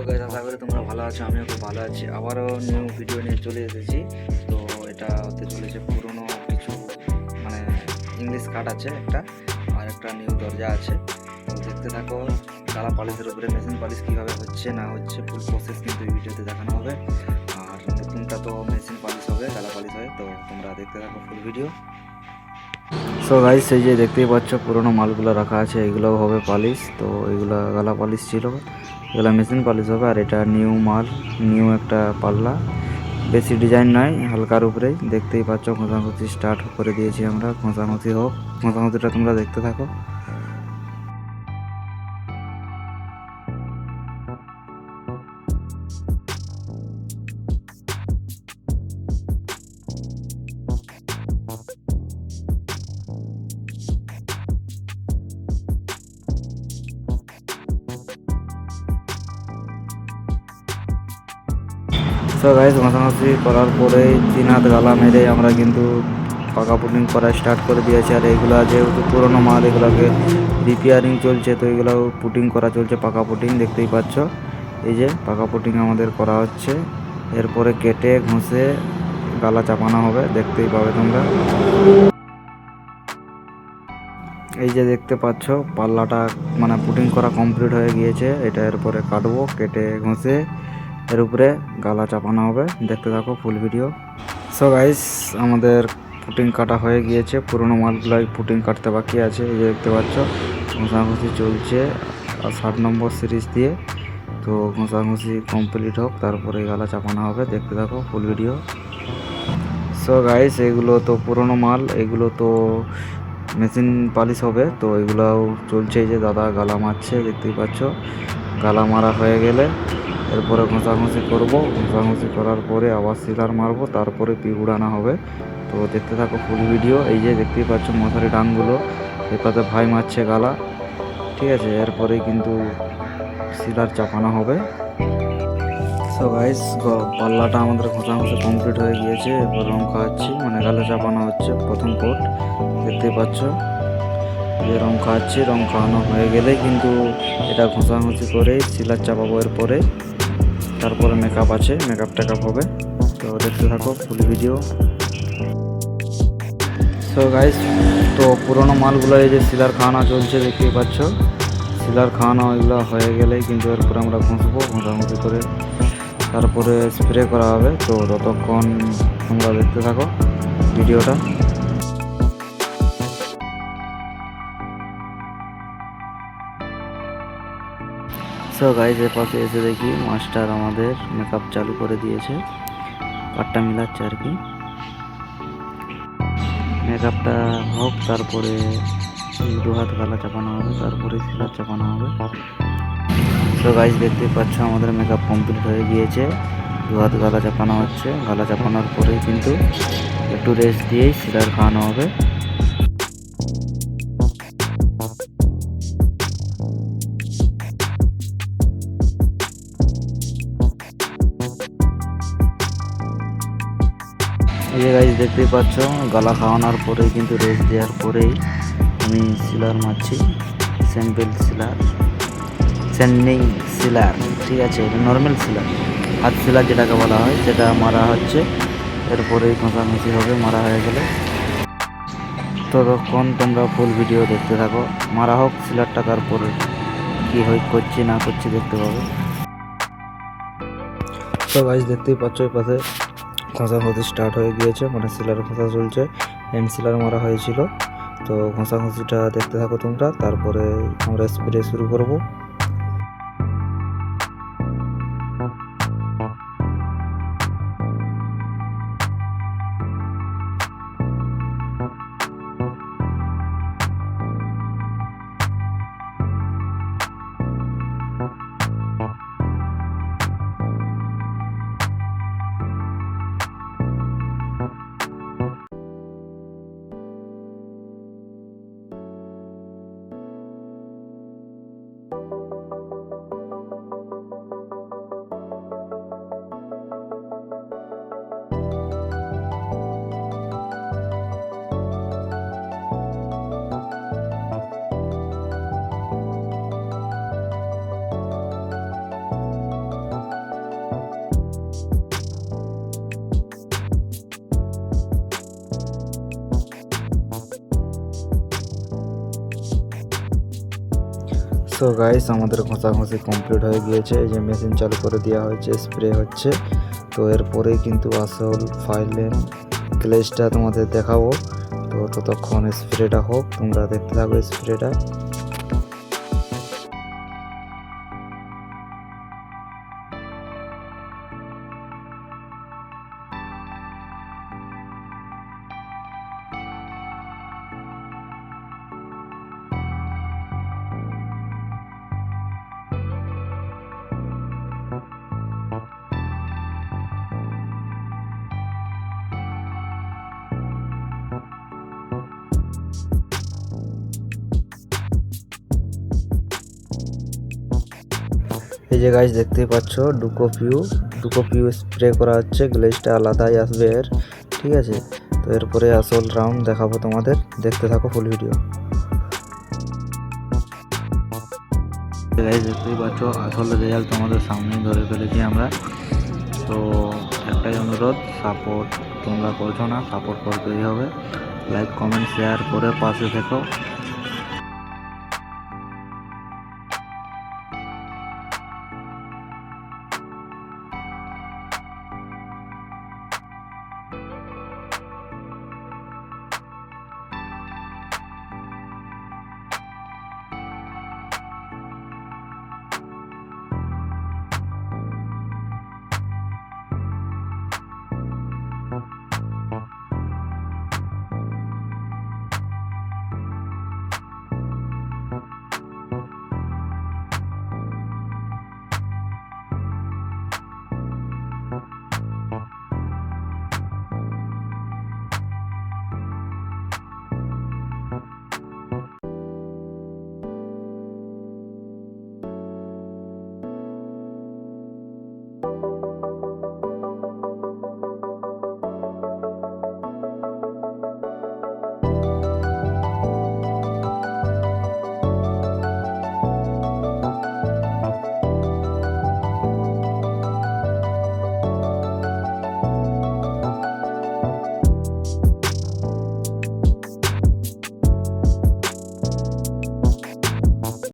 Guys, আশা করি তোমরা ভালো আছো। আমিও খুব ভালো আছি। আবারও নিউ ভিডিও নিয়ে চলে এসেছি। তো এটা হতে চলেছে পুরনো কিছু, মানে ইংলিশ কার্ড আছে একটা, আর একটা নিউ দরজা আছে। তো দেখতে থাকো। গালা পালিশের উপরে মেশিন পালিশ কীভাবে হচ্ছে না হচ্ছে ফুল প্রসেস কিন্তু এই ভিডিওতে দেখানো হবে। আর নতুনটা তো মেশিন পালিশ হবে, গালা পালিশ হয়। তো তোমরা দেখতে থাকো ফুল ভিডিও। সো গাইস, এই যে দেখতেই পাচ্ছ পুরোনো মালগুলো রাখা আছে, এগুলোও হবে পালিশ। তো এগুলো গালা পালিশ ছিল, এগুলো মেশিন পালিশ হবে। আর এটা নিউ মাল, নিউ একটা পাল্লা, বেশি ডিজাইন নয়, হালকার উপরেই। দেখতেই পাচ্ছ ঘষাঘষি স্টার্ট করে দিয়েছি আমরা। ঘষাঘষি হোক, ঘষাঘষিটা তোমরা দেখতে থাকো। সো গাইস, ঘষাঘষি করার পরেই 3 হাত গালা মেরে আমরা কিন্তু পাকা পুটিং করা স্টার্ট করে দিয়েছি। আর এইগুলো যেহেতু পুরোনো মাল, এগুলোকে রিপেয়ারিং চলছে, তো এগুলো পুটিং করা চলছে, পাকা পুটিং। দেখতেই পাচ্ছ এই যে পাকা পুটিং আমাদের করা হচ্ছে। এরপরে কেটে ঘষে গালা চাপানো হবে, দেখতেই পাবে তোমরা। এই যে দেখতে পাচ্ছ পাল্লাটা মানে পুটিং করা কমপ্লিট হয়ে গিয়েছে। এটা এরপরে কাটবো, কেটে ঘষে এর উপরে গালা চাপানো হবে। দেখতে থাকো ফুল ভিডিও। সো গাইস, আমাদের পুটিং কাটা হয়ে গিয়েছে। পুরোনো মালগুলাই পুটিং কাটতে বাকি আছে। এই যে দেখতে পাচ্ছ ঘষাঘষি চলছে 60 নম্বর সিরিজ দিয়ে। তো ঘষাঘষি কমপ্লিট হোক, তারপরে গালা চাপানো হবে। দেখতে থাকো ফুল ভিডিও। সো গাইস, এগুলো তো পুরোনো মাল, এগুলো তো মেশিন পালিশ হবে। তো এগুলাও চলছে। এই যে দাদা গালা মারছে, দেখতেই পাচ্ছ। গালা মারা হয়ে গেলে এরপরে ঘষাঘষি করবো। ঘষাঘষি করার পরে আবার সিলার মারবো, তারপরে পিক উড়ানো হবে। তো দেখতে থাকো ফুল ভিডিও। এই যে দেখতেই পাচ্ছ মশারি ডাংগুলো, এটাতে ভাই মারছে গালা। ঠিক আছে, এরপরেই কিন্তু সিলার চাপানো হবে। সো গাইস, পাল্লাটা আমাদের ঘষাঘষি কমপ্লিট হয়ে গিয়েছে। এরপর রং খাওয়াচ্ছি, মানে গালে চাপানো হচ্ছে প্রথম কোট। দেখতেই পাচ্ছ যে রং খাওয়াচ্ছি। রং খাওয়ানো হয়ে গেলে কিন্তু এটা ঘষাঘষি করে সিলার চাপাবো। এরপরে তারপরে মেকআপ আছে, মেকআপ টেকআপ হবে। তো দেখতে থাকো ফুল ভিডিও। সো গাইস, তো পুরোনো মালগুলো এই যে সিলার খাওয়ানো চলছে, দেখতেই পাচ্ছ। সিলার খাওয়ানো এগুলো হয়ে গেলেই কিন্তু এরপরে আমরা ঘষবো, ঘষাঘষি করে তারপরে স্প্রে করা হবে। তো ততক্ষণ তোমরা দেখতে থাকো ভিডিওটা। সো গাইস, এর পাশে এসে দেখি মাস্টার আমাদের মেকআপ চালু করে দিয়েছে, কাটটা মিলাচ্ছে আর কি। মেকআপটা হোক, তারপরে 2 হাত গালা চাপানো হবে, তারপরে সিলার চাপানো হবে। তো গাইস, দেখতে পাচ্ছ আমাদের মেকআপ কমপ্লিট হয়ে গিয়েছে। 2 হাত গালা চাপানো হচ্ছে। গালা চাপানোর পরেই কিন্তু একটু রেস্ট দিয়েই সিলার খাওয়ানো হবে। এই যে গাইস, দেখতেই পাচ্ছ গালা খাওয়ানোর পরেই কিন্তু রেস্ট দেওয়ার পরেই আমি সিলার মারছি। স্যাম্পল সিলার, স্যান্ডিং সিলার, ঠিক আছে। এটা নর্মাল সিলার, হাত সিলার যেটাকে বলা হয়, সেটা মারা হচ্ছে। এরপরেই ঘষাঘষি হবে মারা হয়ে গেলে। ততক্ষণ তোমরা ফুল ভিডিও দেখতে থাকো। মারা হোক সিলারটা, তারপরে কি হয় করছি না করছি দেখতে পাবে। তো গাইস, দেখতেই পাচ্ছ এই পাশে ঘষাঘষি স্টার্ট হয়ে গিয়েছে, মানে সিলার ঘষা চলছে। হ্যান্ড সিলার মারা হয়েছিল। তো ঘষাঘষিটা দেখতে থাকো তোমরা, তারপরে আমরা স্প্রে শুরু করব। তো গাইস আমাদের ঘষাঘষি কমপ্লিট হয়ে গিয়েছে। এই যে মেশিন চালু করে দেওয়া হয়েছে, স্প্রে হচ্ছে। তো এরপরেই কিন্তু আসল ফাইলেন গ্লেজটা তোমাদের দেখাবো। তো ততক্ষণ স্প্রেটা হোক, তোমরা দেখতে থাকো স্প্রেটা। এই যে গাইস দেখতেই পাচ্ছ ডুকো পিউ স্প্রে করা হচ্ছে। গ্লেজটা আলাদাই আসবে এর, ঠিক আছে। তো এরপরে আসল রাউন্ড দেখাবো তোমাদের, দেখতে থাকো ফুল ভিডিও। গাইস দেখতেই পাচ্ছ আসল রেজাল্ট তোমাদের সামনেই ধরে ফেলেছি আমরা। তো একটাই অনুরোধ, সাপোর্ট তোমরা করছো না, সাপোর্ট করতেই হবে। লাইক কমেন্ট শেয়ার করে পাশে থেকো।